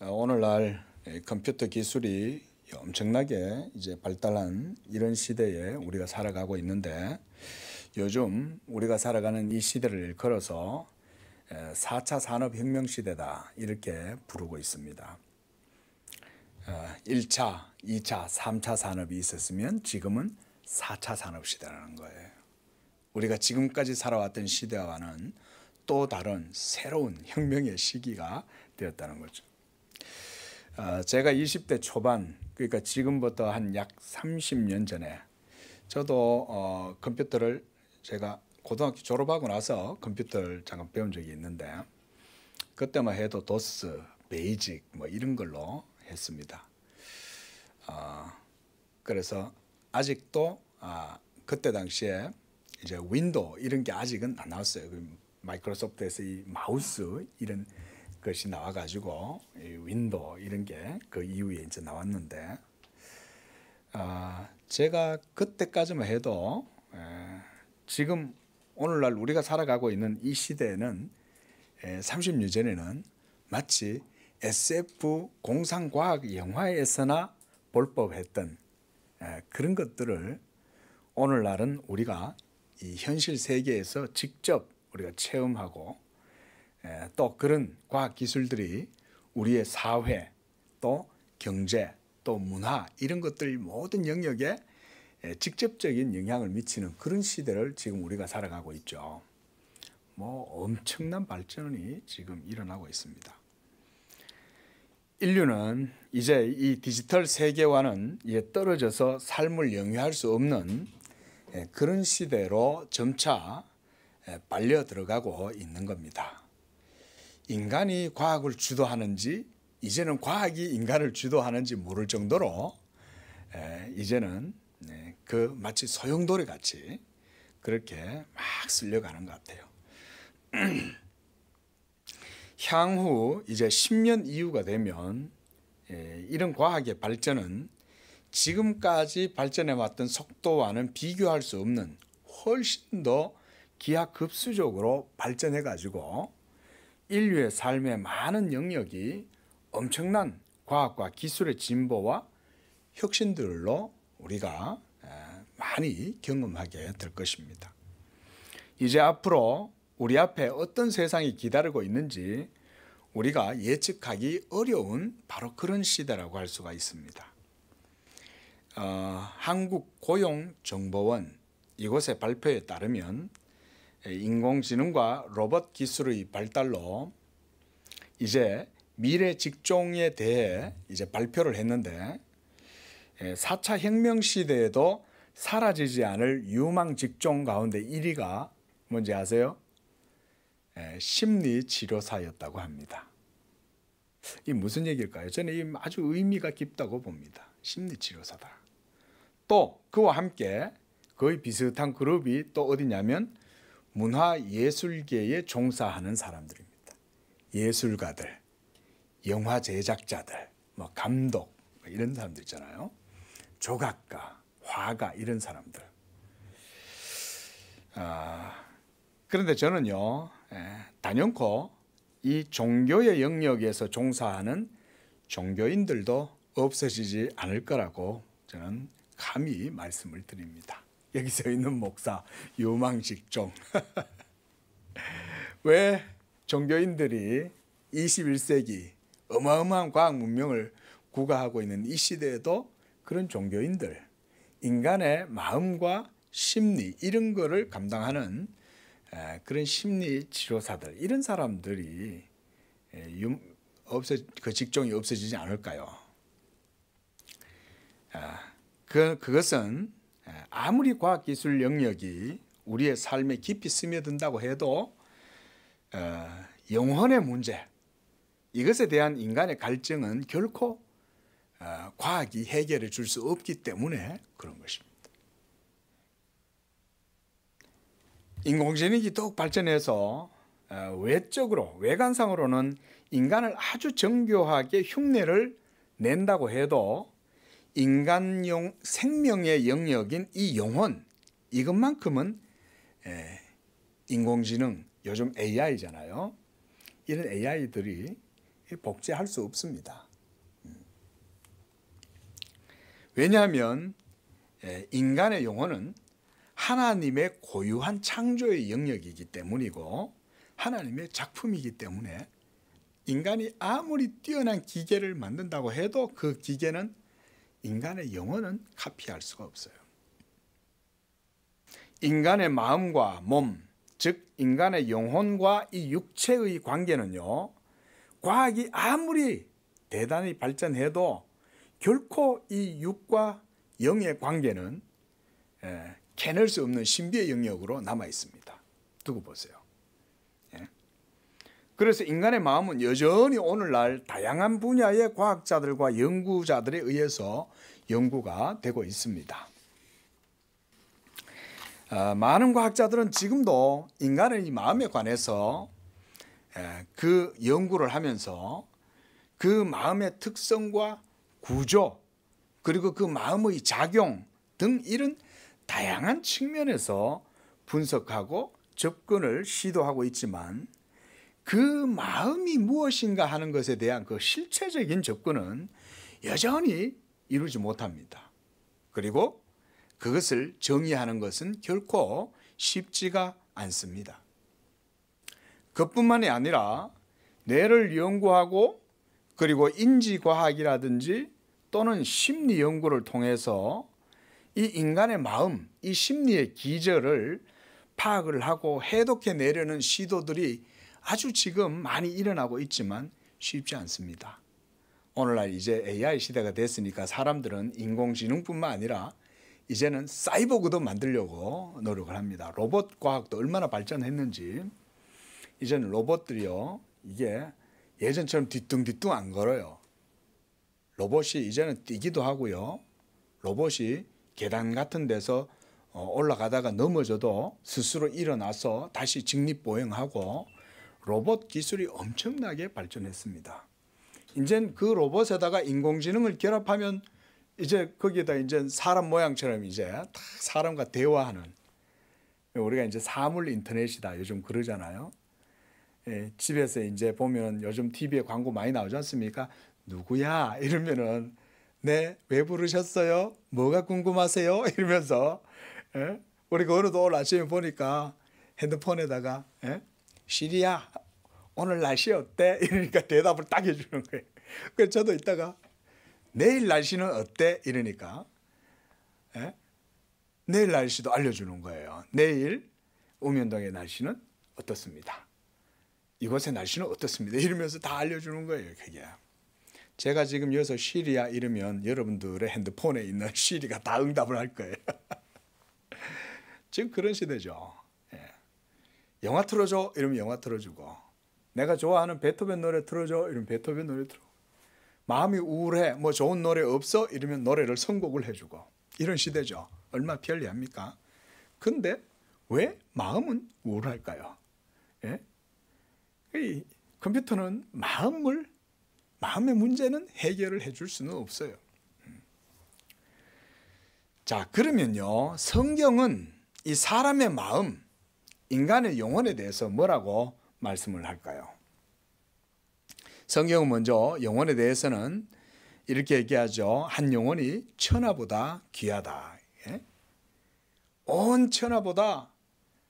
오늘날 컴퓨터 기술이 엄청나게 이제 발달한 이런 시대에 우리가 살아가고 있는데, 요즘 우리가 살아가는 이 시대를 일컬어서 4차 산업혁명 시대다 이렇게 부르고 있습니다. 1차, 2차, 3차 산업이 있었으면 지금은 4차 산업 시대라는 거예요. 우리가 지금까지 살아왔던 시대와는 또 다른 새로운 혁명의 시기가 되었다는 거죠. 제가 20대 초반, 그러니까 지금부터 한 약 30년 전에 저도 컴퓨터를 제가 고등학교 졸업하고 나서 컴퓨터를 잠깐 배운 적이 있는데, 그때만 해도 도스, 베이직 뭐 이런 걸로 했습니다. 그래서 아직도 그때 당시에 이제 윈도우 이런 게 아직은 안 나왔어요. 마이크로소프트에서 이 마우스 이런 것이 나와가지고 윈도우 이런 게 그 이후에 이제 나왔는데, 제가 그때까지만 해도 지금 오늘날 우리가 살아가고 있는 이 시대에는 30년 전에는 마치 SF 공상과학 영화에서나 볼 법했던 그런 것들을 오늘날은 우리가 이 현실 세계에서 직접 우리가 체험하고, 또 그런 과학 기술들이 우리의 사회, 또 경제, 또 문화 이런 것들 모든 영역에 직접적인 영향을 미치는 그런 시대를 지금 우리가 살아가고 있죠. 뭐 엄청난 발전이 지금 일어나고 있습니다. 인류는 이제 이 디지털 세계와는 이제 떨어져서 삶을 영위할 수 없는 그런 시대로 점차 빨려 들어가고 있는 겁니다. 인간이 과학을 주도하는지, 이제는 과학이 인간을 주도하는지 모를 정도로 이제는 그 마치 소용돌이 같이 그렇게 막 쓸려가는 것 같아요. 향후 이제 10년 이후가 되면 이런 과학의 발전은 지금까지 발전해 왔던 속도와는 비교할 수 없는 훨씬 더 기하급수적으로 발전해 가지고 인류의 삶의 많은 영역이 엄청난 과학과 기술의 진보와 혁신들로 우리가 많이 경험하게 될 것입니다. 이제 앞으로 우리 앞에 어떤 세상이 기다리고 있는지 우리가 예측하기 어려운 바로 그런 시대라고 할 수가 있습니다. 한국고용정보원 이곳의 발표에 따르면 인공지능과 로봇 기술의 발달로 이제 미래 직종에 대해 이제 발표를 했는데, 4차 혁명 시대에도 사라지지 않을 유망 직종 가운데 1위가 뭔지 아세요? 심리치료사였다고 합니다. 이 무슨 얘기일까요? 저는 이 아주 의미가 깊다고 봅니다. 심리치료사다. 또 그와 함께 거의 비슷한 그룹이 또 어디냐면 문화예술계에 종사하는 사람들입니다. 예술가들, 영화 제작자들, 뭐 감독 이런 사람들 있잖아요. 조각가, 화가 이런 사람들. 그런데 저는요, 단연코 이 종교의 영역에서 종사하는 종교인들도 없어지지 않을 거라고 저는 감히 말씀을 드립니다. 여기 서 있는 목사, 유망직종. 왜 종교인들이 21세기 어마어마한 과학 문명을 구가하고 있는 이 시대에도 그런 종교인들, 인간의 마음과 심리 이런 거를 감당하는 그런 심리치료사들, 이런 사람들이 그 직종이 없어지지 않을까요? 그것은 아무리 과학기술 영역이 우리의 삶에 깊이 스며든다고 해도 영혼의 문제, 이것에 대한 인간의 갈증은 결코 과학이 해결해 줄 수 없기 때문에 그런 것입니다. 인공지능이 더욱 발전해서 외적으로, 외관상으로는 인간을 아주 정교하게 흉내를 낸다고 해도 인간용 생명의 영역인 이 영혼, 이것만큼은 인공지능, 요즘 AI잖아요. 이런 AI들이 복제할 수 없습니다. 왜냐하면 인간의 영혼은 하나님의 고유한 창조의 영역이기 때문이고 하나님의 작품이기 때문에 인간이 아무리 뛰어난 기계를 만든다고 해도 그 기계는 인간의 영혼은 카피할 수가 없어요. 인간의 마음과 몸, 즉 인간의 영혼과 이 육체의 관계는요, 과학이 아무리 대단히 발전해도 결코 이 육과 영의 관계는 캐낼 수 없는 신비의 영역으로 남아 있습니다. 두고 보세요. 그래서 인간의 마음은 여전히 오늘날 다양한 분야의 과학자들과 연구자들에 의해서 연구가 되고 있습니다. 많은 과학자들은 지금도 인간의 마음에 관해서 그 연구를 하면서 그 마음의 특성과 구조, 그리고 그 마음의 작용 등 이런 다양한 측면에서 분석하고 접근을 시도하고 있지만 그 마음이 무엇인가 하는 것에 대한 그 실체적인 접근은 여전히 이루지 못합니다. 그리고 그것을 정의하는 것은 결코 쉽지가 않습니다. 그뿐만이 아니라 뇌를 연구하고 그리고 인지과학이라든지 또는 심리 연구를 통해서 이 인간의 마음, 이 심리의 기저를 파악을 하고 해독해내려는 시도들이 아주 지금 많이 일어나고 있지만 쉽지 않습니다. 오늘날 이제 AI 시대가 됐으니까 사람들은 인공지능뿐만 아니라 이제는 사이보그도 만들려고 노력을 합니다. 로봇 과학도 얼마나 발전했는지 이제는 로봇들이요, 이게 예전처럼 뒤뚱뒤뚱 안 걸어요. 로봇이 이제는 뛰기도 하고요. 로봇이 계단 같은 데서 올라가다가 넘어져도 스스로 일어나서 다시 직립보행하고 로봇 기술이 엄청나게 발전했습니다. 이제 그 로봇에다가 인공지능을 결합하면 이제 거기에다 이제 사람 모양처럼 이제 다 사람과 대화하는, 우리가 이제 사물 인터넷이다 요즘 그러잖아요. 집에서 이제 보면 요즘 TV에 광고 많이 나오지 않습니까? 누구야? 이러면은 네, 왜 부르셨어요? 뭐가 궁금하세요? 이러면서 우리가 어느 오늘 아침에 보니까 핸드폰에다가 시리야, 오늘 날씨 어때? 이러니까 대답을 딱 해주는 거예요. 그래서 저도 이따가 내일 날씨는 어때? 이러니까 내일 날씨도 알려주는 거예요. 내일 읍면동의 날씨는 어떻습니다. 이곳의 날씨는 어떻습니다. 이러면서 다 알려주는 거예요. 그게. 제가 지금 여기서 시리야 이러면 여러분들의 핸드폰에 있는 시리가 다 응답을 할 거예요. 지금 그런 시대죠. 영화 틀어줘 이러면 영화 틀어주고, 내가 좋아하는 베토벤 노래 틀어줘 이러면 베토벤 노래 틀어. 마음이 우울해, 뭐 좋은 노래 없어 이러면 노래를 선곡을 해주고, 이런 시대죠. 얼마나 편리합니까? 근데 왜 마음은 우울할까요? 이 컴퓨터는 마음의 문제는 해결을 해줄 수는 없어요. 자, 그러면요, 성경은 이 사람의 마음, 인간의 영혼에 대해서 뭐라고 말씀을 할까요? 성경은 먼저 영혼에 대해서는 이렇게 얘기하죠. 한 영혼이 천하보다 귀하다. 온 천하보다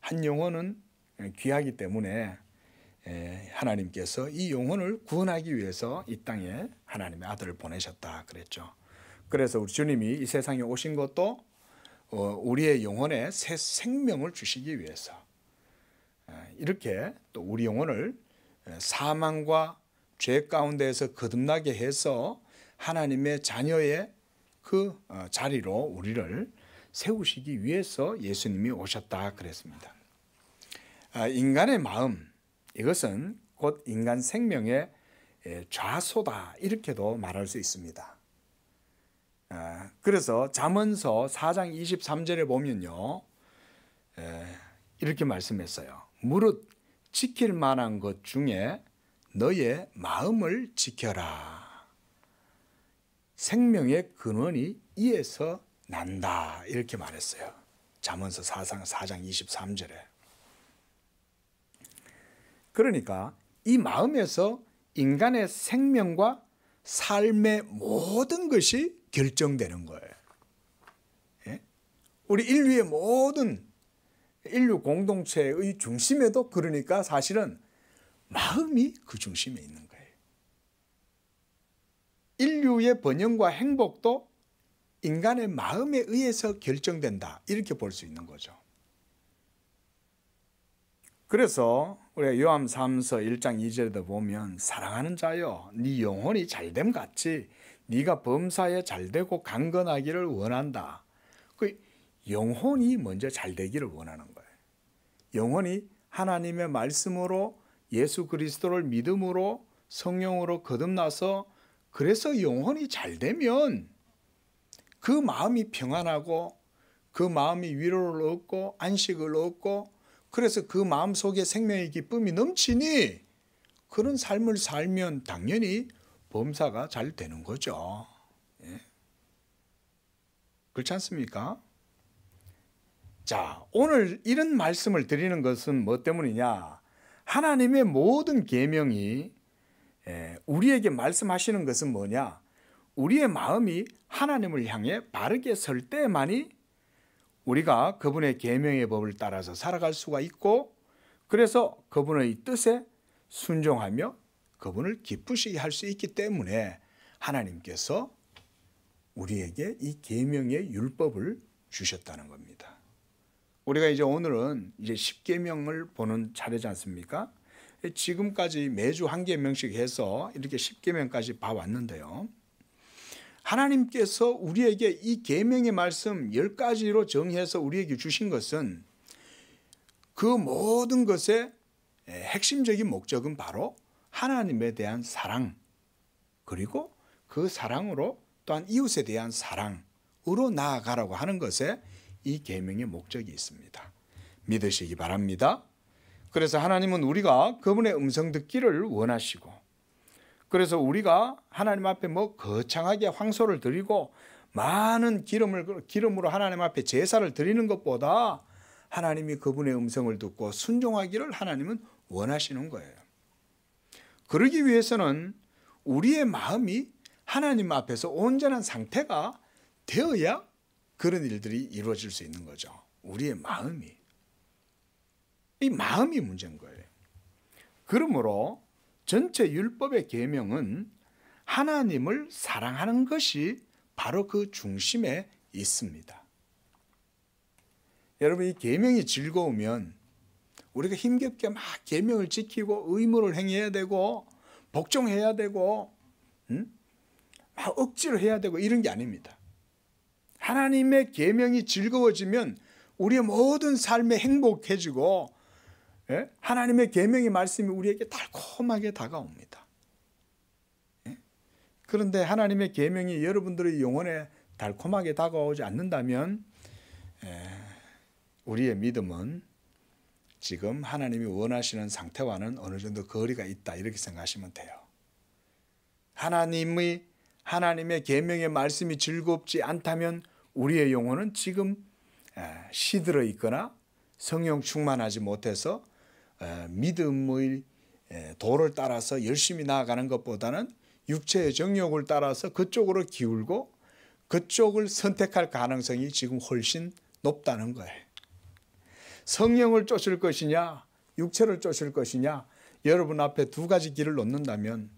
한 영혼은 귀하기 때문에 하나님께서 이 영혼을 구원하기 위해서 이 땅에 하나님의 아들을 보내셨다 그랬죠. 그래서 우리 주님이 이 세상에 오신 것도 우리의 영혼에 새 생명을 주시기 위해서, 이렇게 또 우리 영혼을 사망과 죄 가운데에서 거듭나게 해서 하나님의 자녀의 그 자리로 우리를 세우시기 위해서 예수님이 오셨다 그랬습니다. 인간의 마음, 이것은 곧 인간 생명의 좌소다 이렇게도 말할 수 있습니다. 그래서 잠언서 4장 23절에 보면요, 이렇게 말씀했어요. 무릇 지킬 만한 것 중에 너의 마음을 지켜라. 생명의 근원이 이에서 난다 이렇게 말했어요. 잠언서 4장 23절에. 그러니까 이 마음에서 인간의 생명과 삶의 모든 것이 결정되는 거예요. 예? 우리 인류의 모든 인류 공동체의 중심에도 그러니까 사실은 마음이 그 중심에 있는 거예요. 인류의 번영과 행복도 인간의 마음에 의해서 결정된다, 이렇게 볼 수 있는 거죠. 그래서 우리가 요한 3서 1장 2절에도 보면 사랑하는 자여 네 영혼이 잘됨 같이 네가 범사에 잘되고 강건하기를 원한다. 그 영혼이 먼저 잘되기를 원하는 거예요. 영혼이 하나님의 말씀으로 예수 그리스도를 믿음으로 성령으로 거듭나서 그래서 영혼이 잘되면 그 마음이 평안하고 그 마음이 위로를 얻고 안식을 얻고 그래서 그 마음 속에 생명의 기쁨이 넘치니 그런 삶을 살면 당연히 범사가 잘 되는 거죠. 예. 그렇지 않습니까? 자, 오늘 이런 말씀을 드리는 것은 뭐 때문이냐? 하나님의 모든 계명이 우리에게 말씀하시는 것은 뭐냐? 우리의 마음이 하나님을 향해 바르게 설 때만이 우리가 그분의 계명의 법을 따라서 살아갈 수가 있고 그래서 그분의 뜻에 순종하며 그분을 기쁘시게 할 수 있기 때문에 하나님께서 우리에게 이 계명의 율법을 주셨다는 겁니다. 우리가 이제 오늘은 이제 10계명을 보는 차례지 않습니까? 지금까지 매주 한 계명씩 해서 이렇게 10계명까지 봐왔는데요. 하나님께서 우리에게 이 계명의 말씀 10가지로 정해서 우리에게 주신 것은 그 모든 것의 핵심적인 목적은 바로 하나님에 대한 사랑, 그리고 그 사랑으로 또한 이웃에 대한 사랑으로 나아가라고 하는 것에 이 계명의 목적이 있습니다. 믿으시기 바랍니다. 그래서 하나님은 우리가 그분의 음성 듣기를 원하시고 그래서 우리가 하나님 앞에 뭐 거창하게 황소를 드리고 많은 기름으로 하나님 앞에 제사를 드리는 것보다 하나님이 그분의 음성을 듣고 순종하기를 하나님은 원하시는 거예요. 그러기 위해서는 우리의 마음이 하나님 앞에서 온전한 상태가 되어야 그런 일들이 이루어질 수 있는 거죠. 우리의 마음이. 이 마음이 문제인 거예요. 그러므로 전체 율법의 계명은 하나님을 사랑하는 것이 바로 그 중심에 있습니다. 여러분, 이 계명이 즐거우면 우리가 힘겹게 막 계명을 지키고 의무를 행해야 되고 복종해야 되고 막 억지로 해야 되고 이런 게 아닙니다. 하나님의 계명이 즐거워지면 우리의 모든 삶에 행복해지고 하나님의 계명의 말씀이 우리에게 달콤하게 다가옵니다. 그런데 하나님의 계명이 여러분들의 영혼에 달콤하게 다가오지 않는다면 우리의 믿음은 지금 하나님이 원하시는 상태와는 어느 정도 거리가 있다, 이렇게 생각하시면 돼요. 하나님의 계명의 말씀이 즐겁지 않다면 우리의 영혼은 지금 시들어 있거나 성령 충만하지 못해서 믿음의 도를 따라서 열심히 나아가는 것보다는 육체의 정욕을 따라서 그쪽으로 기울고 그쪽을 선택할 가능성이 지금 훨씬 높다는 거예요. 성령을 쫓을 것이냐 육체를 쫓을 것이냐, 여러분 앞에 두 가지 길을 놓는다면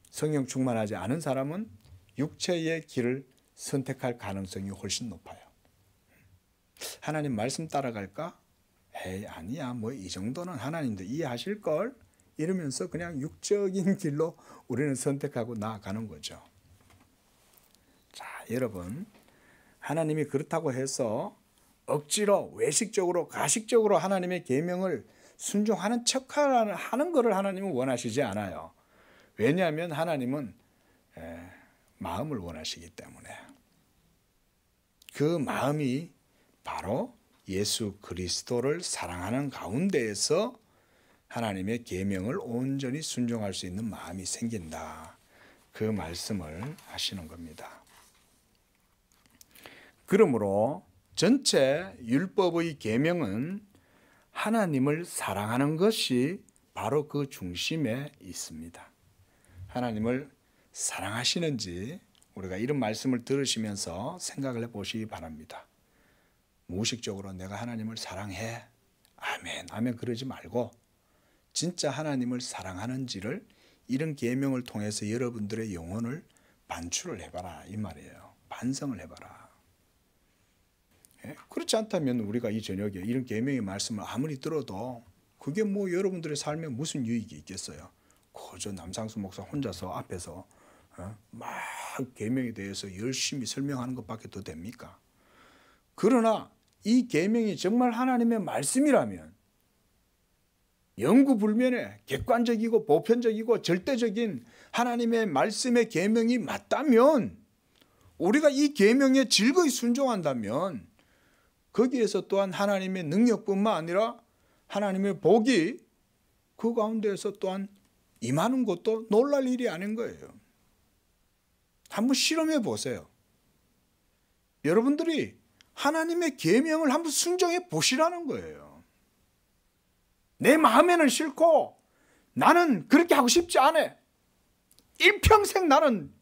성령 충만하지 않은 사람은 육체의 길을 선택할 가능성이 훨씬 높아요. 하나님 말씀 따라갈까? 에이, 아니야, 뭐 이 정도는 하나님도 이해하실 걸, 이러면서 그냥 육적인 길로 우리는 선택하고 나아가는 거죠. 자, 여러분, 하나님이 그렇다고 해서 억지로 외식적으로 가식적으로 하나님의 계명을 순종하는 척하는 것을 하나님은 원하시지 않아요. 왜냐하면 하나님은 마음을 원하시기 때문에. 그 마음이 바로 예수 그리스도를 사랑하는 가운데에서 하나님의 계명을 온전히 순종할 수 있는 마음이 생긴다, 그 말씀을 하시는 겁니다. 그러므로 전체 율법의 계명은 하나님을 사랑하는 것이 바로 그 중심에 있습니다. 하나님을 사랑하시는지 우리가 이런 말씀을 들으시면서 생각을 해보시기 바랍니다. 무의식적으로 내가 하나님을 사랑해, 아멘, 아멘 그러지 말고 진짜 하나님을 사랑하는지를 이런 계명을 통해서 여러분들의 영혼을 반추를 해봐라 이 말이에요. 반성을 해봐라. 그렇지 않다면 우리가 이 저녁에 이런 계명의 말씀을 아무리 들어도 그게 뭐 여러분들의 삶에 무슨 유익이 있겠어요. 그저 남상수 목사 혼자서 앞에서 막 계명에 대해서 열심히 설명하는 것밖에 더 됩니까? 그러나 이 계명이 정말 하나님의 말씀이라면 영구불면의 객관적이고 보편적이고 절대적인 하나님의 말씀의 계명이 맞다면 우리가 이 계명에 즐거이 순종한다면 거기에서 또한 하나님의 능력뿐만 아니라 하나님의 복이 그 가운데에서 또한 임하는 것도 놀랄 일이 아닌 거예요. 한번 실험해 보세요. 여러분들이 하나님의 계명을 한번 순종해 보시라는 거예요. 내 마음에는 싫고 나는 그렇게 하고 싶지 않아. 일평생 나는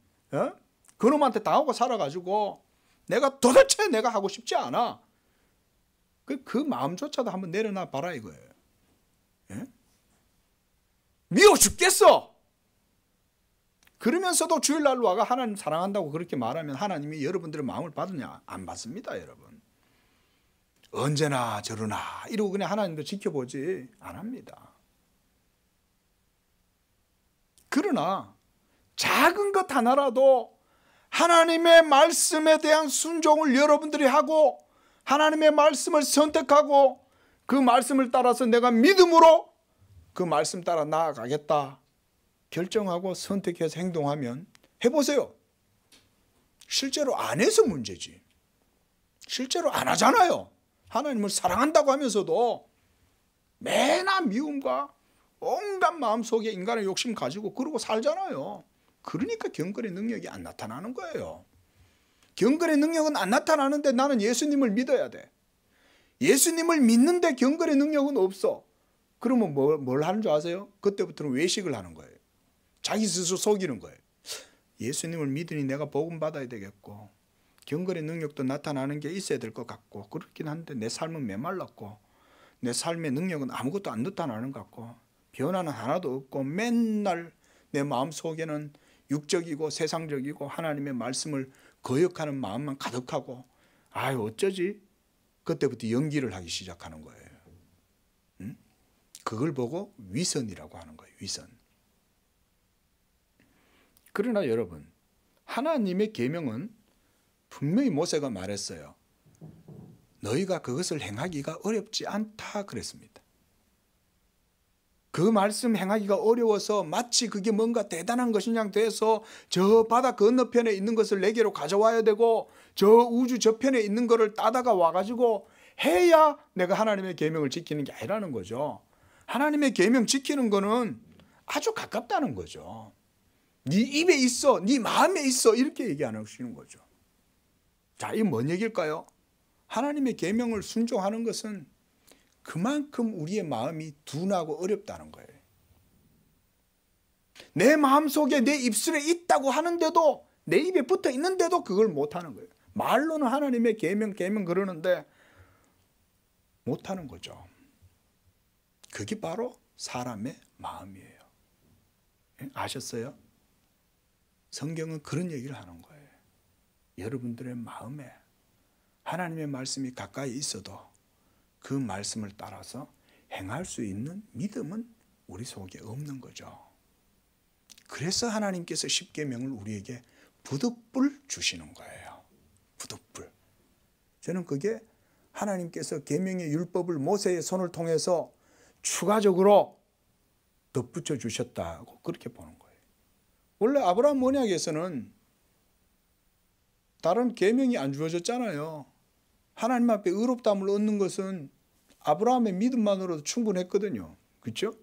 그놈한테 당하고 살아가지고 도대체 내가 하고 싶지 않아. 그 마음조차도 한번 내려놔 봐라 이거예요. 미워 죽겠어. 그러면서도 주일날로 와가 하나님 사랑한다고 그렇게 말하면 하나님이 여러분들의 마음을 받느냐? 안 받습니다, 여러분. 언제나 저러나 이러고 그냥 하나님도 지켜보지 안 합니다. 그러나 작은 것 하나라도 하나님의 말씀에 대한 순종을 여러분들이 하고 하나님의 말씀을 선택하고 그 말씀을 따라서 내가 믿음으로 그 말씀 따라 나아가겠다 결정하고 선택해서 행동하면 해보세요. 실제로 안 해서 문제지. 실제로 안 하잖아요. 하나님을 사랑한다고 하면서도 매나 미움과 온갖 마음속에 인간의 욕심 가지고 그러고 살잖아요. 그러니까 경건의 능력이 안 나타나는 거예요. 경건의 능력은 안 나타나는데 나는 예수님을 믿어야 돼. 예수님을 믿는데 경건의 능력은 없어. 그러면 뭘 하는 줄 아세요? 그때부터는 외식을 하는 거예요. 자기 스스로 속이는 거예요. 예수님을 믿으니 내가 복음 받아야 되겠고 경건의 능력도 나타나는 게 있어야 될 것 같고 그렇긴 한데 내 삶은 메말랐고 내 삶의 능력은 아무것도 안 나타나는 것 같고 변화는 하나도 없고 맨날 내 마음속에는 육적이고 세상적이고 하나님의 말씀을 거역하는 마음만 가득하고 아유 어쩌지? 그때부터 연기를 하기 시작하는 거예요. 그걸 보고 위선이라고 하는 거예요. 위선. 그러나 여러분 하나님의 계명은 분명히 모세가 말했어요. 너희가 그것을 행하기가 어렵지 않다 그랬습니다. 그 말씀 행하기가 어려워서 마치 그게 뭔가 대단한 것인 양 돼서 저 바다 건너편에 있는 것을 내게로 가져와야 되고 저 우주 저편에 있는 것을 따다가 와가지고 해야 내가 하나님의 계명을 지키는 게 아니라는 거죠. 하나님의 계명 지키는 거는 아주 가깝다는 거죠. 네 입에 있어, 네 마음에 있어 이렇게 얘기 안 하시는 거죠. 자, 이게 뭔 얘기일까요? 하나님의 계명을 순종하는 것은 그만큼 우리의 마음이 둔하고 어렵다는 거예요. 내 마음속에 내 입술에 있다고 하는데도 내 입에 붙어 있는데도 그걸 못하는 거예요. 말로는 하나님의 계명 그러는데 못하는 거죠. 그게 바로 사람의 마음이에요. 아셨어요? 성경은 그런 얘기를 하는 거예요. 여러분들의 마음에 하나님의 말씀이 가까이 있어도 그 말씀을 따라서 행할 수 있는 믿음은 우리 속에 없는 거죠. 그래서 하나님께서 십계명을 우리에게 부득불 주시는 거예요. 부득불. 저는 그게 하나님께서 계명의 율법을 모세의 손을 통해서 추가적으로 덧붙여 주셨다고 그렇게 보는 거예요. 원래 아브라함 언약에서는 다른 계명이 안 주어졌잖아요. 하나님 앞에 의롭다함을 얻는 것은 아브라함의 믿음만으로도 충분했거든요. 그렇죠?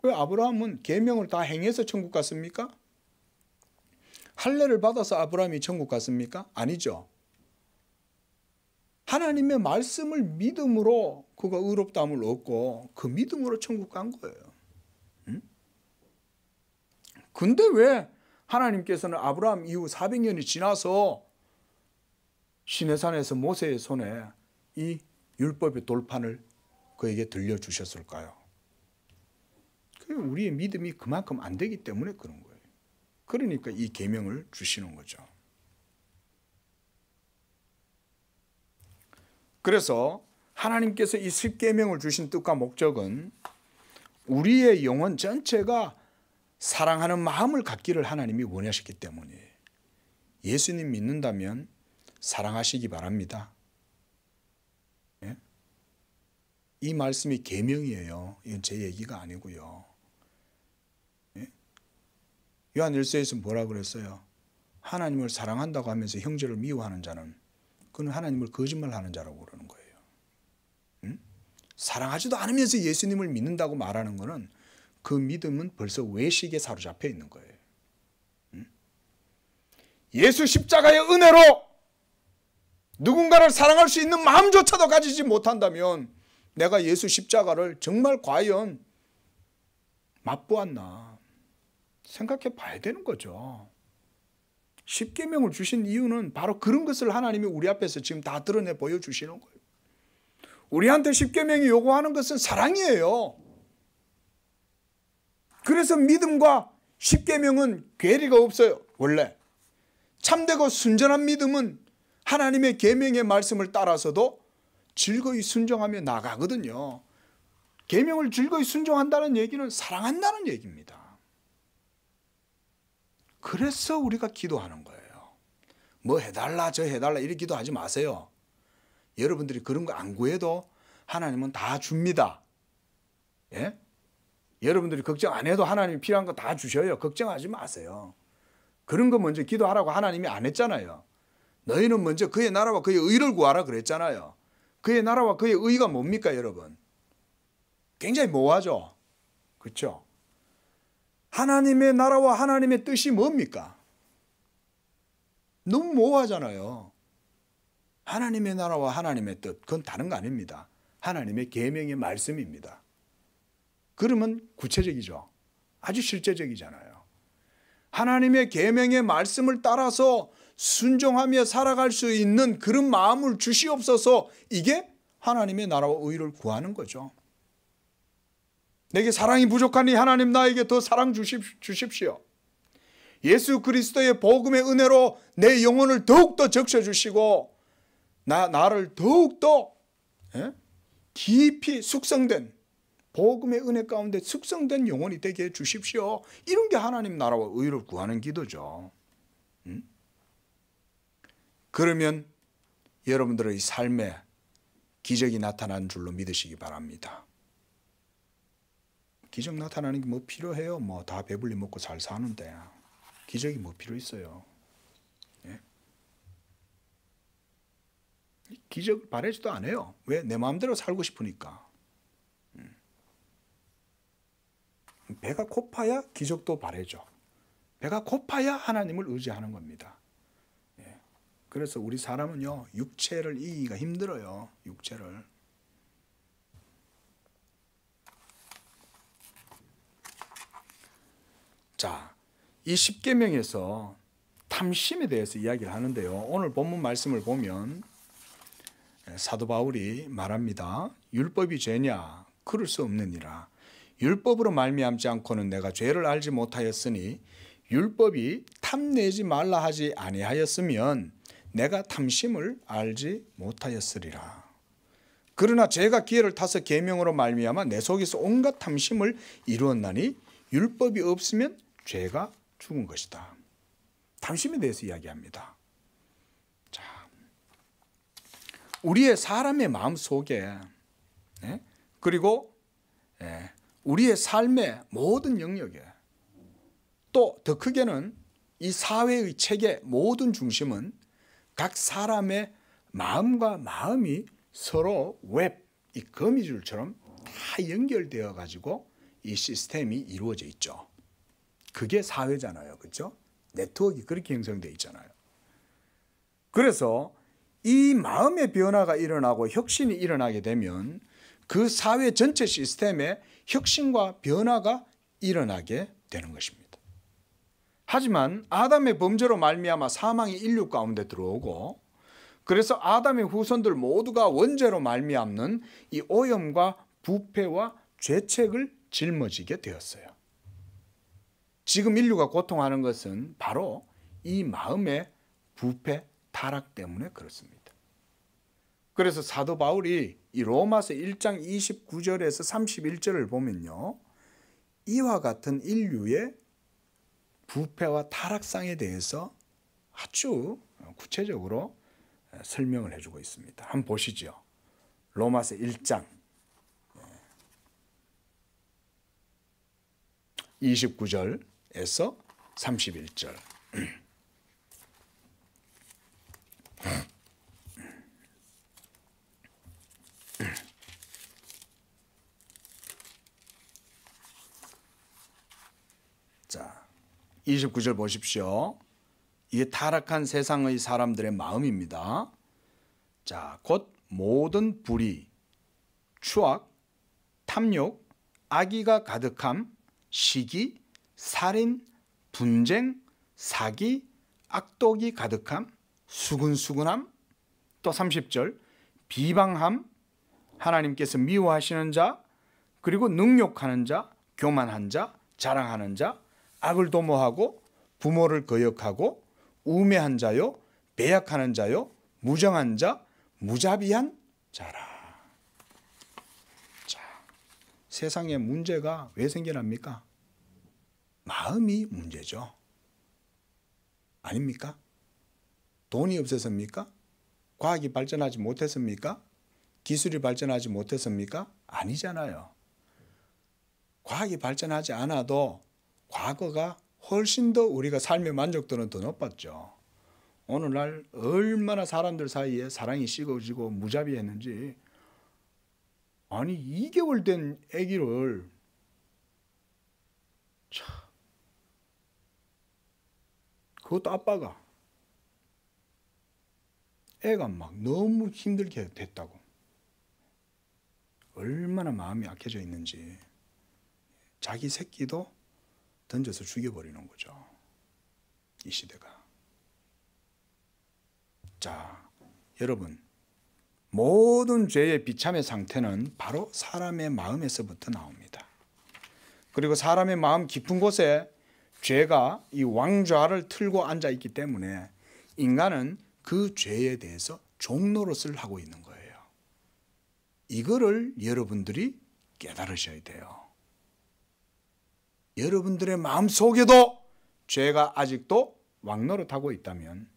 왜 아브라함은 계명을 다 행해서 천국 갔습니까? 할례를 받아서 아브라함이 천국 갔습니까? 아니죠. 하나님의 말씀을 믿음으로 그가 의롭다함을 얻고 그 믿음으로 천국 간 거예요. 근데 왜 하나님께서는 아브라함 이후 400년이 지나서 시내산에서 모세의 손에 이 율법의 돌판을 그에게 들려주셨을까요? 우리의 믿음이 그만큼 안 되기 때문에 그런 거예요. 그러니까 이 계명을 주시는 거죠. 그래서 하나님께서 이 10계명을 주신 뜻과 목적은 우리의 영혼 전체가 사랑하는 마음을 갖기를 하나님이 원하셨기 때문에 예수님 믿는다면 사랑하시기 바랍니다. 예? 이 말씀이 계명이에요. 이건 제 얘기가 아니고요. 예? 요한 1서에서 뭐라 그랬어요? 하나님을 사랑한다고 하면서 형제를 미워하는 자는 그는 하나님을 거짓말하는 자라고 그러는 거예요. 사랑하지도 않으면서 예수님을 믿는다고 말하는 것은 그 믿음은 벌써 외식에 사로잡혀 있는 거예요. 예수 십자가의 은혜로 누군가를 사랑할 수 있는 마음조차도 가지지 못한다면 내가 예수 십자가를 정말 과연 맛보았나 생각해 봐야 되는 거죠. 십계명을 주신 이유는 바로 그런 것을 하나님이 우리 앞에서 지금 다 드러내 보여주시는 거예요. 우리한테 십계명이 요구하는 것은 사랑이에요. 그래서 믿음과 십계명은 괴리가 없어요. 원래 참되고 순전한 믿음은 하나님의 계명의 말씀을 따라서도 즐거이 순종하며 나가거든요. 계명을 즐거이 순종한다는 얘기는 사랑한다는 얘기입니다. 그래서 우리가 기도하는 거예요. 뭐 해달라 저 해달라 이렇게 기도하지 마세요. 여러분들이 그런 거 안 구해도 하나님은 다 줍니다. 예? 여러분들이 걱정 안 해도 하나님이 필요한 거 다 주셔요. 걱정하지 마세요. 그런 거 먼저 기도하라고 하나님이 안 했잖아요. 너희는 먼저 그의 나라와 그의 의를 구하라 그랬잖아요. 그의 나라와 그의 의가 뭡니까 여러분? 굉장히 모호하죠. 그렇죠? 하나님의 나라와 하나님의 뜻이 뭡니까? 너무 모호하잖아요. 하나님의 나라와 하나님의 뜻, 그건 다른 거 아닙니다. 하나님의 계명의 말씀입니다. 그러면 구체적이죠. 아주 실제적이잖아요. 하나님의 계명의 말씀을 따라서 순종하며 살아갈 수 있는 그런 마음을 주시옵소서. 이게 하나님의 나라와 의를 구하는 거죠. 내게 사랑이 부족하니 하나님 나에게 더 사랑 주십시오. 예수 그리스도의 복음의 은혜로 내 영혼을 더욱더 적셔주시고 나를 더욱더 깊이 숙성된 복음의 은혜 가운데 숙성된 영혼이 되게 해주십시오. 이런 게 하나님 나라와 의를 구하는 기도죠. 그러면 여러분들의 삶에 기적이 나타난 줄로 믿으시기 바랍니다. 기적 나타나는 게 뭐 필요해요? 뭐 다 배불리 먹고 잘 사는데 기적이 뭐 필요 있어요? 예? 기적을 바라지도 않아요. 왜? 내 마음대로 살고 싶으니까. 배가 고파야 기적도 바라죠. 배가 고파야 하나님을 의지하는 겁니다. 예. 그래서 우리 사람은요, 육체를 이기기가 힘들어요. 육체를. 자, 이 십계명에서 탐심에 대해서 이야기를 하는데요. 오늘 본문 말씀을 보면 사도 바울이 말합니다. 율법이 죄냐? 그럴 수 없느니라. 율법으로 말미암지 않고는 내가 죄를 알지 못하였으니 율법이 탐내지 말라 하지 아니하였으면 내가 탐심을 알지 못하였으리라. 그러나 죄가 기회를 타서 계명으로 말미암아 내 속에서 온갖 탐심을 이루었나니 율법이 없으면 죄가 죽은 것이다. 탐심에 대해서 이야기합니다. 자, 우리의 사람의 마음 속에 그리고 우리의 삶의 모든 영역에 또 더 크게는 이 사회의 체계 모든 중심은 각 사람의 마음과 마음이 서로 이 거미줄처럼 다 연결되어 가지고 이 시스템이 이루어져 있죠. 그게 사회잖아요. 그렇죠? 네트워크가 그렇게 형성되어 있잖아요. 그래서 이 마음의 변화가 일어나고 혁신이 일어나게 되면 그 사회 전체 시스템에 혁신과 변화가 일어나게 되는 것입니다. 하지만 아담의 범죄로 말미암아 사망이 인류 가운데 들어오고, 그래서 아담의 후손들 모두가 원죄로 말미암는 이 오염과 부패와 죄책을 짊어지게 되었어요. 지금 인류가 고통하는 것은 바로 이 마음의 부패, 타락 때문에 그렇습니다. 그래서 사도 바울이 이 로마서 1장 29절에서 31절을 보면요, 이와 같은 인류의 부패와 타락상에 대해서 아주 구체적으로 설명을 해주고 있습니다. 한번 보시죠. 로마서 1장 29절에서 31절. 자, 29절 보십시오. 이게 타락한 세상의 사람들의 마음입니다. 자, 곧 모든 불의, 추악, 탐욕, 악의가 가득함, 시기, 살인, 분쟁, 사기, 악독이 가득함, 수근수근함, 또 30절, 비방함, 하나님께서 미워하시는 자, 그리고 능욕하는 자, 교만한 자, 자랑하는 자, 악을 도모하고 부모를 거역하고 우매한 자요, 배약하는 자요, 무정한 자, 무자비한 자라. 자, 세상에 문제가 왜 생겨납니까? 마음이 문제죠. 아닙니까? 돈이 없어서입니까? 과학이 발전하지 못했습니까? 기술이 발전하지 못했습니까? 아니잖아요. 과학이 발전하지 않아도 과거가 훨씬 더 우리가 삶의 만족도는 더 높았죠. 오늘날 얼마나 사람들 사이에 사랑이 식어지고 무자비했는지. 아니 2개월 된 아기를 그것도 아빠가 애가 막 너무 힘들게 됐다고. 얼마나 마음이 약해져 있는지. 자기 새끼도 던져서 죽여버리는 거죠. 이 시대가. 자, 여러분, 모든 죄의 비참의 상태는 바로 사람의 마음에서부터 나옵니다. 그리고 사람의 마음 깊은 곳에 죄가 이 왕좌를 틀고 앉아 있기 때문에 인간은 그 죄에 대해서 종노릇을 하고 있는 거예요. 이거를 여러분들이 깨달으셔야 돼요. 여러분들의 마음속에도 죄가 아직도 왕노릇하고 있다면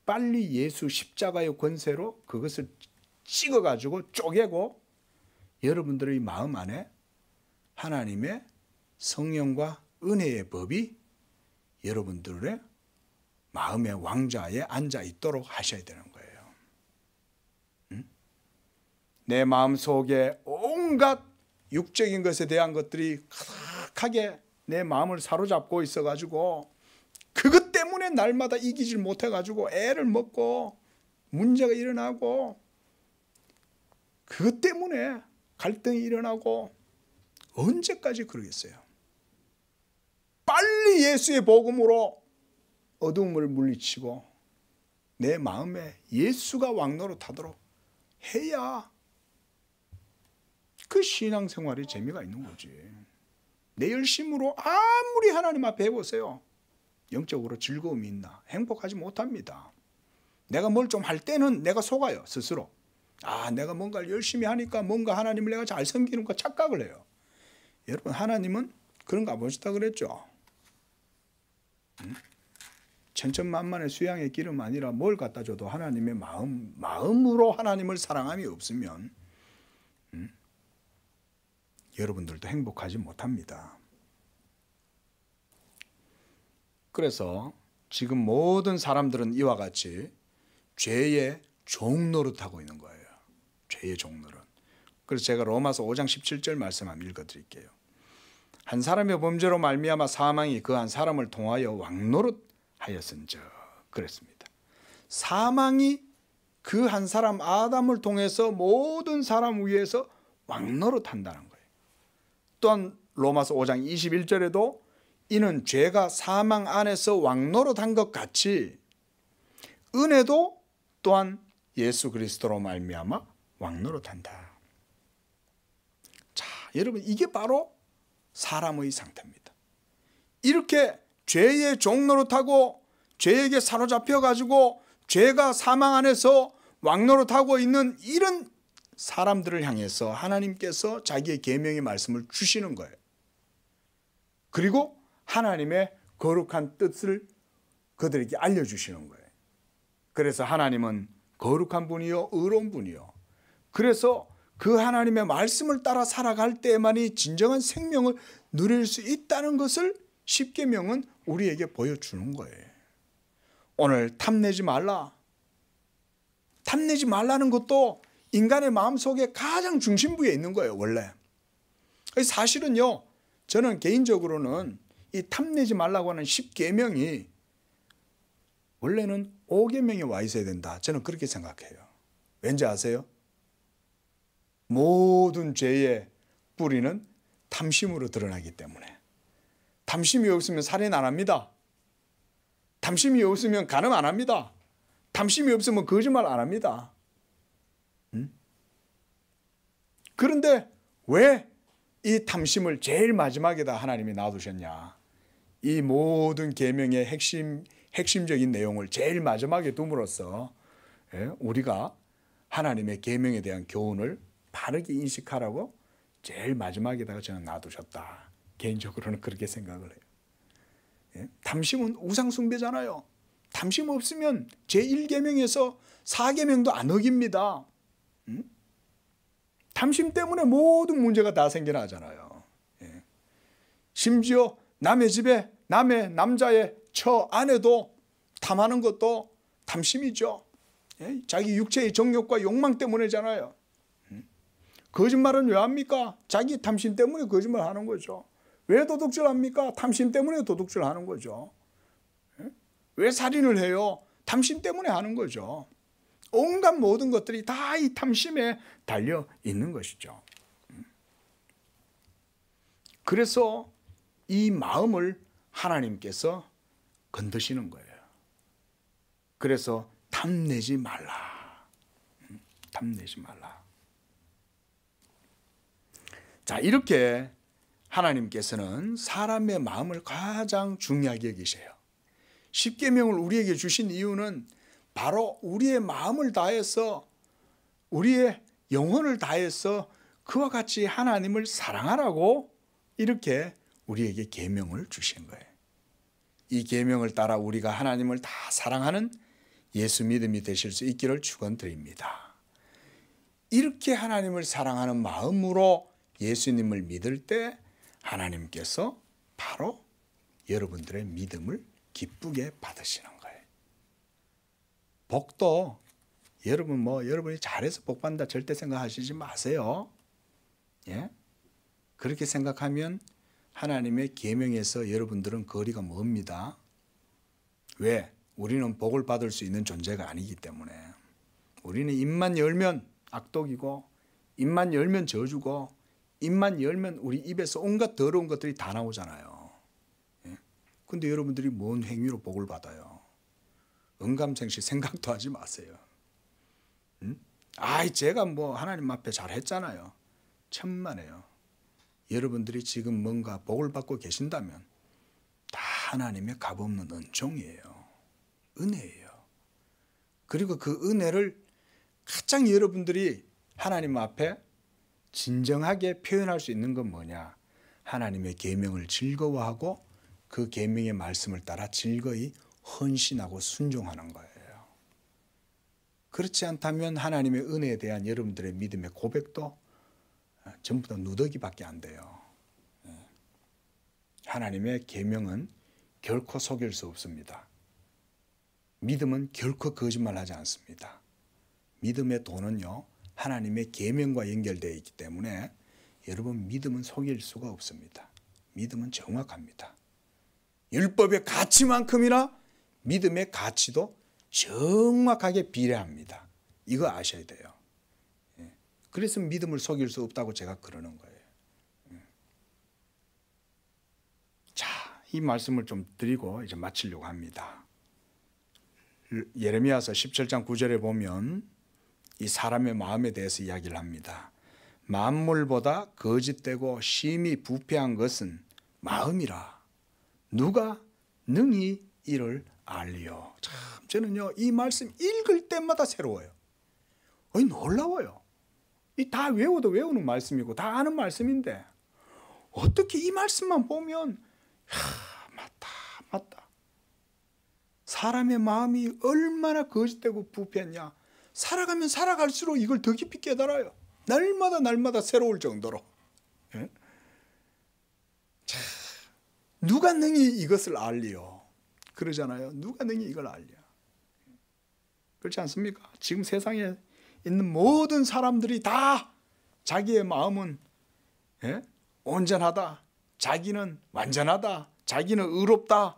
빨리 예수 십자가의 권세로 그것을 찍어가지고 쪼개고 여러분들의 마음 안에 하나님의 성령과 은혜의 법이 여러분들의 마음의 왕좌에 앉아 있도록 하셔야 되는 거예요. 내 마음속에 온갖 육적인 것에 대한 것들이 가득하게 내 마음을 사로잡고 있어가지고 그것 때문에 날마다 이기질 못해가지고 애를 먹고 문제가 일어나고 그것 때문에 갈등이 일어나고 언제까지 그러겠어요? 빨리 예수의 복음으로 어둠을 물리치고 내 마음에 예수가 왕노릇하도록 해야 그 신앙생활에 재미가 있는 거지. 내 열심으로 아무리 하나님 앞에 해보세요. 영적으로 즐거움이 있나? 행복하지 못합니다. 내가 뭘 좀 할 때는 내가 속아요, 스스로. 아, 내가 뭔가를 열심히 하니까 뭔가 하나님을 내가 잘 섬기는 거 착각을 해요. 여러분, 하나님은 그런 거 아버지다 그랬죠. 천천만만의 수양의 기름 아니라 뭘 갖다 줘도 하나님의 마음으로 하나님을 사랑함이 없으면 여러분들도 행복하지 못합니다. 그래서 지금 모든 사람들은 이와 같이 죄의 종노릇하고 있는 거예요. 죄의 종노릇. 그래서 제가 로마서 5장 17절 말씀 한번 읽어드릴게요. 한 사람의 범죄로 말미암아 사망이 그 한 사람을 통하여 왕노릇하였은즉 그랬습니다. 사망이 그 한 사람 아담을 통해서 모든 사람 위에서 왕노릇한다는 거예요. 또한 로마서 5장 21절에도 이는 죄가 사망 안에서 왕노릇한 것 같이 은혜도 또한 예수 그리스도로 말미암아 왕노릇한다. 자, 여러분, 이게 바로 사람의 상태입니다. 이렇게 죄의 종노릇하고 죄에게 사로잡혀 가지고 죄가 사망 안에서 왕노릇하고 있는 이런 사람들을 향해서 하나님께서 자기의 계명의 말씀을 주시는 거예요. 그리고 하나님의 거룩한 뜻을 그들에게 알려주시는 거예요. 그래서 하나님은 거룩한 분이요 의로운 분이요. 그래서 그 하나님의 말씀을 따라 살아갈 때만이 진정한 생명을 누릴 수 있다는 것을 십계명은 우리에게 보여주는 거예요. 오늘 탐내지 말라. 탐내지 말라는 것도 인간의 마음속에 가장 중심부에 있는 거예요, 원래. 사실은요, 저는 개인적으로는 이 탐내지 말라고 하는 십계명이 원래는 5계명에 와 있어야 된다. 저는 그렇게 생각해요. 왠지 아세요? 모든 죄의 뿌리는 탐심으로 드러나기 때문에. 탐심이 없으면 살인 안 합니다. 탐심이 없으면 간음 안 합니다. 탐심이 없으면 거짓말 안 합니다. 그런데 왜 이 탐심을 제일 마지막에다 하나님이 놔두셨냐? 이 모든 계명의 핵심적인 내용을 제일 마지막에 둠으로써 우리가 하나님의 계명에 대한 교훈을 바르게 인식하라고 제일 마지막에다가 저는 놔두셨다. 개인적으로는 그렇게 생각을 해요. 탐심은 우상숭배잖아요. 탐심 없으면 제1계명에서 4계명도 안 어깁니다. 탐심 때문에 모든 문제가 다 생겨나잖아요. 심지어 남의 집에 남의 남자의 처 아내도 탐하는 것도 탐심이죠. 자기 육체의 정욕과 욕망 때문이잖아요. 거짓말은 왜 합니까? 자기 탐심 때문에 거짓말 하는 거죠. 왜 도둑질합니까? 탐심 때문에 도둑질하는 거죠. 왜 살인을 해요? 탐심 때문에 하는 거죠. 온갖 모든 것들이 다 이 탐심에 달려 있는 것이죠. 그래서 이 마음을 하나님께서 건드시는 거예요. 그래서 탐내지 말라. 탐내지 말라. 자, 이렇게 하나님께서는 사람의 마음을 가장 중요하게 여기셔요. 십계명을 우리에게 주신 이유는 바로 우리의 마음을 다해서 우리의 영혼을 다해서 그와 같이 하나님을 사랑하라고 이렇게 우리에게 계명을 주신 거예요. 이 계명을 따라 우리가 하나님을 다 사랑하는 예수 믿음이 되실 수 있기를 축원드립니다. 이렇게 하나님을 사랑하는 마음으로 예수님을 믿을 때 하나님께서 바로 여러분들의 믿음을 기쁘게 받으시는 거예요. 복도 여러분이 잘해서 복 받는다 절대 생각하시지 마세요. 예? 그렇게 생각하면 하나님의 계명에서 여러분들은 거리가 멉니다. 왜? 우리는 복을 받을 수 있는 존재가 아니기 때문에. 우리는 입만 열면 악독이고 입만 열면 저주고 입만 열면 우리 입에서 온갖 더러운 것들이 다 나오잖아요. 그런데 여러분들이 뭔 행위로 복을 받아요? 언감생시 생각도 하지 마세요. 제가 하나님 앞에 잘했잖아요. 천만에요. 여러분들이 지금 뭔가 복을 받고 계신다면 다 하나님의 값없는 은총이에요. 은혜예요. 그리고 그 은혜를 가장 여러분들이 하나님 앞에 진정하게 표현할 수 있는 건 뭐냐? 하나님의 계명을 즐거워하고 그 계명의 말씀을 따라 즐거이 헌신하고 순종하는 거예요. 그렇지 않다면 하나님의 은혜에 대한 여러분들의 믿음의 고백도 전부 다 누더기밖에 안 돼요. 하나님의 계명은 결코 속일 수 없습니다. 믿음은 결코 거짓말하지 않습니다. 믿음의 도는요, 하나님의 계명과 연결되어 있기 때문에 여러분 믿음은 속일 수가 없습니다. 믿음은 정확합니다. 율법의 가치만큼이나 믿음의 가치도 정확하게 비례합니다. 이거 아셔야 돼요. 그래서 믿음을 속일 수 없다고 제가 그러는 거예요. 자, 이 말씀을 좀 드리고 이제 마치려고 합니다. 예레미야서 17장 9절에 보면 이 사람의 마음에 대해서 이야기를 합니다. 만물보다 거짓되고 심히 부패한 것은 마음이라. 누가 능히 이를 알리요. 참 저는요 이 말씀 읽을 때마다 새로워요. 놀라워요. 이 다 외워도 외우는 말씀이고 다 아는 말씀인데 어떻게 이 말씀만 보면 맞다. 사람의 마음이 얼마나 거짓되고 부패했냐. 살아가면 살아갈수록 이걸 더 깊이 깨달아요. 날마다 새로울 정도로. 예? 자, 누가 능히 이것을 알리요. 그러잖아요. 누가 능히 이걸 알려. 그렇지 않습니까? 지금 세상에 있는 모든 사람들이 다 자기의 마음은 온전하다, 자기는 완전하다, 자기는 의롭다,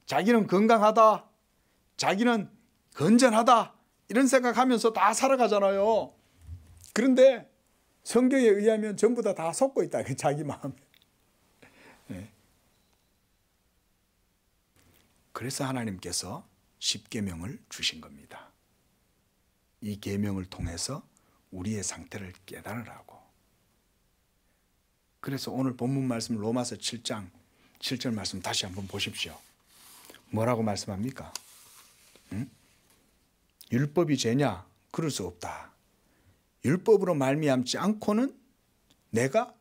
자기는 건강하다, 자기는 건전하다 이런 생각하면서 다 살아가잖아요. 그런데 성경에 의하면 전부 다 속고 있다. 자기 마음에. 그래서 하나님께서 십계명을 주신 겁니다. 이 계명을 통해서 우리의 상태를 깨달으라고. 그래서 오늘 본문 말씀 로마서 7장 7절 말씀 다시 한번 보십시오. 뭐라고 말씀합니까? 율법이 죄냐? 그럴 수 없다. 율법으로 말미암지 않고는 내가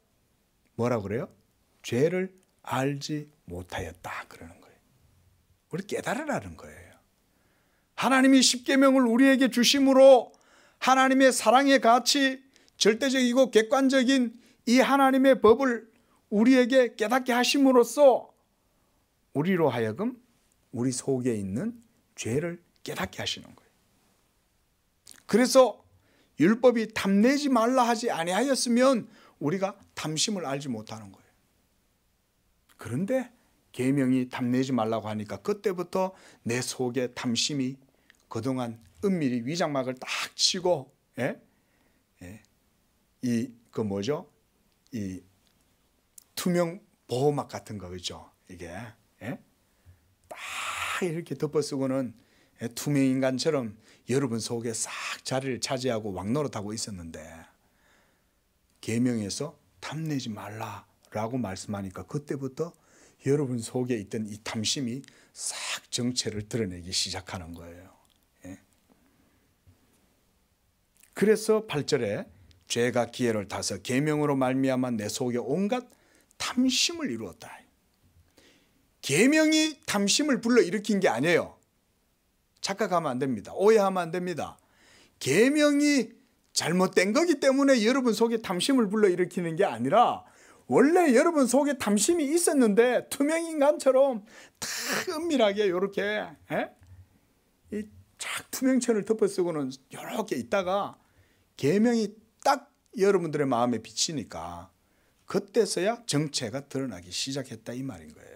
뭐라고 그래요? 죄를 알지 못하였다 그러는 거예요. 우리 깨달으라는 거예요. 하나님이 십계명을 우리에게 주심으로 하나님의 사랑의 가치, 절대적이고 객관적인 이 하나님의 법을 우리에게 깨닫게 하심으로써 우리로 하여금 우리 속에 있는 죄를 깨닫게 하시는 거예요. 그래서 율법이 탐내지 말라 하지 아니하였으면 우리가 탐심을 알지 못하는 거예요. 그런데 계명이 탐내지 말라고 하니까 그때부터 내 속에 탐심이 그동안 은밀히 위장막을 딱 치고 이 투명 보호막 같은 거 있죠. 이게 딱 이렇게 덮어쓰고는 투명 인간처럼 여러분 속에 싹 자리를 차지하고 왕노릇하고 있었는데 계명에서 탐내지 말라라고 말씀하니까 그때부터 여러분 속에 있던 이 탐심이 싹 정체를 드러내기 시작하는 거예요. 그래서 8절에 죄가 기회를 타서 계명으로 말미암아 내 속에 온갖 탐심을 이루었다. 계명이 탐심을 불러일으킨 게 아니에요. 착각하면 안 됩니다. 오해하면 안 됩니다. 계명이 잘못된 거기 때문에 여러분 속에 탐심을 불러일으키는 게 아니라 원래 여러분 속에 탐심이 있었는데 투명인간처럼 탁 은밀하게 이렇게 이 착 투명천을 덮어쓰고는 이렇게 있다가 계명이 딱 여러분들의 마음에 비치니까 그때서야 정체가 드러나기 시작했다 이 말인 거예요.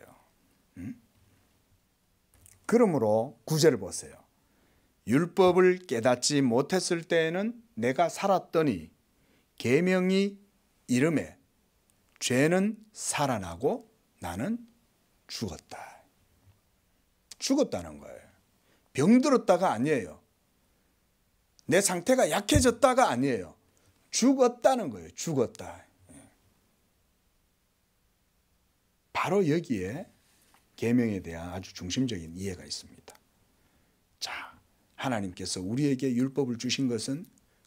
그러므로 9절을 보세요. 율법을 깨닫지 못했을 때에는 내가 살았더니 계명이 이름에 죄는 살아나고 나는 죽었다. 죽었다는 거예요. 병들었다가 아니에요. 내 상태가 약해졌다가 아니에요. 죽었다는 거예요. 죽었다. 바로 여기에 계명에 대한 아주 중심적인 이해가 있습니다. 자, 하나님께서 우리에게 율법을 주신 것은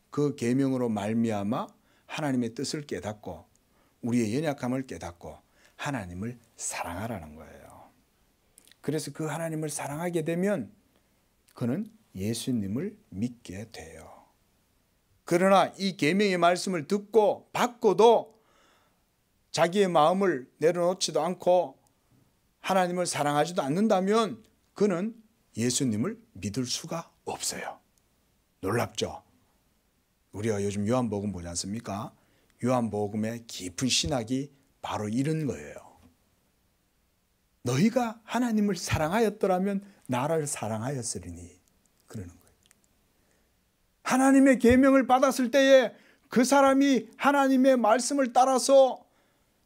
그 계명으로 말미암아 하나님의 뜻을 깨닫고 우리의 연약함을 깨닫고 하나님을 사랑하라는 거예요. 그래서 그 하나님을 사랑하게 되면 그는 예수님을 믿게 돼요. 그러나 이 계명의 말씀을 듣고 받고도 자기의 마음을 내려놓지도 않고 하나님을 사랑하지도 않는다면 그는 예수님을 믿을 수가 없어요. 놀랍죠? 우리가 요즘 요한복음 보지 않습니까? 요한복음의 깊은 신학이 바로 이런 거예요. 너희가 하나님을 사랑하였더라면 나를 사랑하였으리니 그러는 거예요. 하나님의 계명을 받았을 때에 그 사람이 하나님의 말씀을 따라서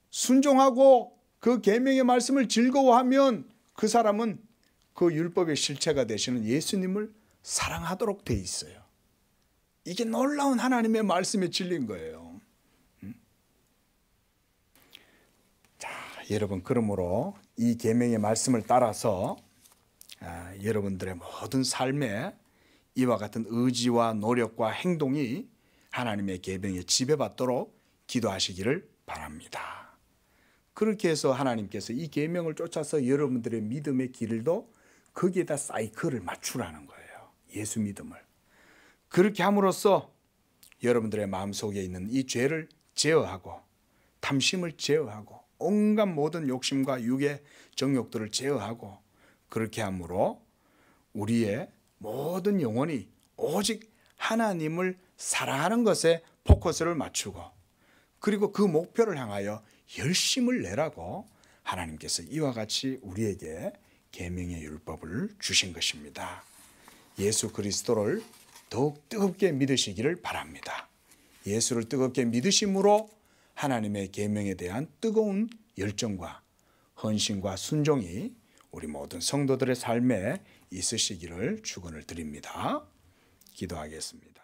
순종하고 그 계명의 말씀을 즐거워하면 그 사람은 그 율법의 실체가 되시는 예수님을 사랑하도록 돼 있어요. 이게 놀라운 하나님의 말씀의 진리인 거예요. 자, 여러분, 그러므로 이 계명의 말씀을 따라서 여러분들의 모든 삶에 이와 같은 의지와 노력과 행동이 하나님의 계명에 지배받도록 기도하시기를 바랍니다. 그렇게 해서 하나님께서 이 계명을 쫓아서 여러분들의 믿음의 길도 거기에다 사이클을 맞추라는 거예요. 예수 믿음을. 그렇게 함으로써 여러분들의 마음속에 있는 이 죄를 제어하고 탐심을 제어하고 온갖 모든 욕심과 육의 정욕들을 제어하고 그렇게 함으로 우리의 모든 영혼이 오직 하나님을 사랑하는 것에 포커스를 맞추고 그리고 그 목표를 향하여 열심을 내라고 하나님께서 이와 같이 우리에게 계명의 율법을 주신 것입니다. 예수 그리스도를 더욱 뜨겁게 믿으시기를 바랍니다. 예수를 뜨겁게 믿으심으로 하나님의 계명에 대한 뜨거운 열정과 헌신과 순종이 우리 모든 성도들의 삶에 있으시기를 축원을 드립니다. 기도하겠습니다.